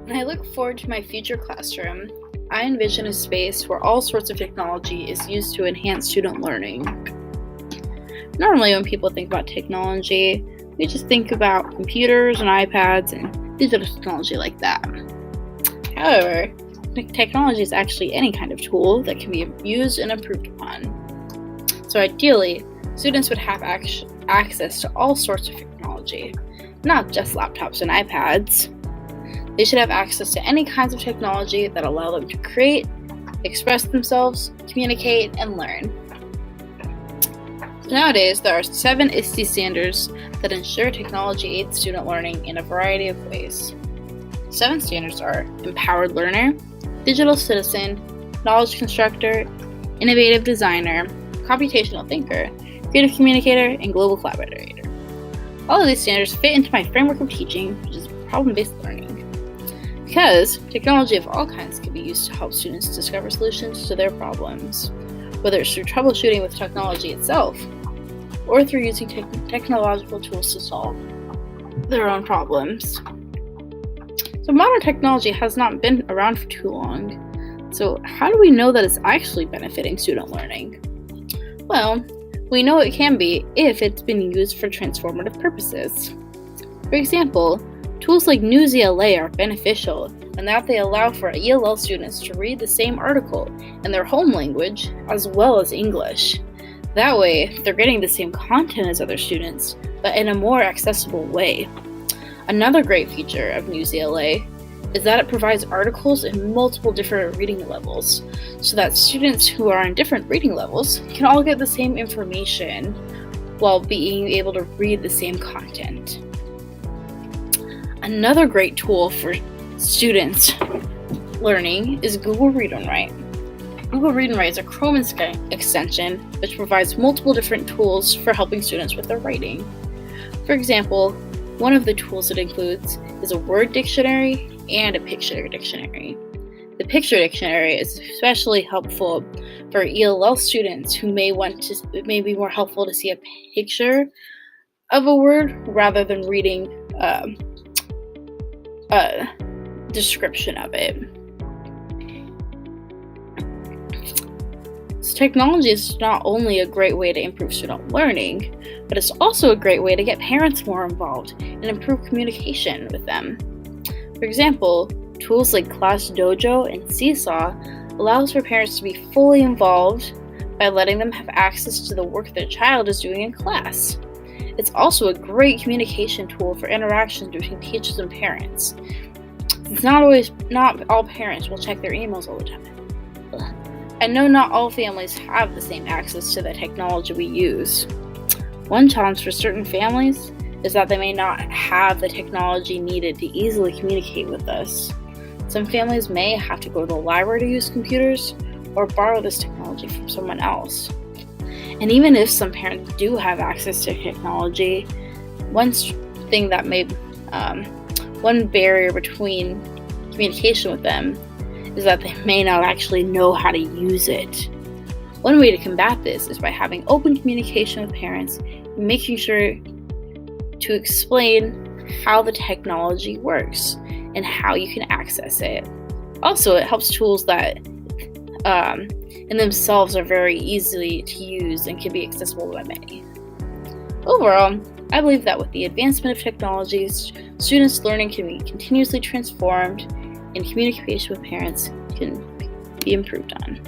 When I look forward to my future classroom, I envision a space where all sorts of technology is used to enhance student learning. Normally, when people think about technology, we just think about computers and iPads and digital technology like that. However, technology is actually any kind of tool that can be used and improved upon. So ideally, students would have access to all sorts of technology, not just laptops and iPads. They should have access to any kinds of technology that allow them to create, express themselves, communicate, and learn. So nowadays, there are 7 ISTE standards that ensure technology aids student learning in a variety of ways. 7 standards are Empowered Learner, Digital Citizen, Knowledge Constructor, Innovative Designer, Computational Thinker, Creative Communicator, and Global Collaborator. All of these standards fit into my framework of teaching, which is problem-based learning. Because technology of all kinds can be used to help students discover solutions to their problems, whether it's through troubleshooting with technology itself, or through using technological tools to solve their own problems. So modern technology has not been around for too long. So how do we know that it's actually benefiting student learning? Well, we know it can be if it's been used for transformative purposes. For example, tools like News-ELA are beneficial in that they allow for ELL students to read the same article in their home language as well as English. That way, they're getting the same content as other students, but in a more accessible way. Another great feature of News-ELA is that it provides articles in multiple different reading levels, so that students who are in different reading levels can all get the same information while being able to read the same content. Another great tool for students learning is Google Read and Write. Google Read and Write is a Chrome extension which provides multiple different tools for helping students with their writing. For example, one of the tools it includes is a word dictionary and a picture dictionary. The picture dictionary is especially helpful for ELL students who may be more helpful to see a picture of a word rather than reading a description of it. So technology is not only a great way to improve student learning, but it's also a great way to get parents more involved and improve communication with them. For example, tools like Class Dojo and Seesaw allows for parents to be fully involved by letting them have access to the work their child is doing in class. It's also a great communication tool for interactions between teachers and parents. It's not all parents will check their emails all the time. I know not all families have the same access to the technology we use. One challenge for certain families is that they may not have the technology needed to easily communicate with us. Some families may have to go to the library to use computers or borrow this technology from someone else. And even if some parents do have access to technology, one barrier between communication with them is that they may not actually know how to use it. One way to combat this is by having open communication with parents and making sure to explain how the technology works and how you can access it. Also, it helps tools that in themselves are very easy to use and can be accessible by many. Overall, I believe that with the advancement of technologies, students' learning can be continuously transformed and communication with parents can be improved on.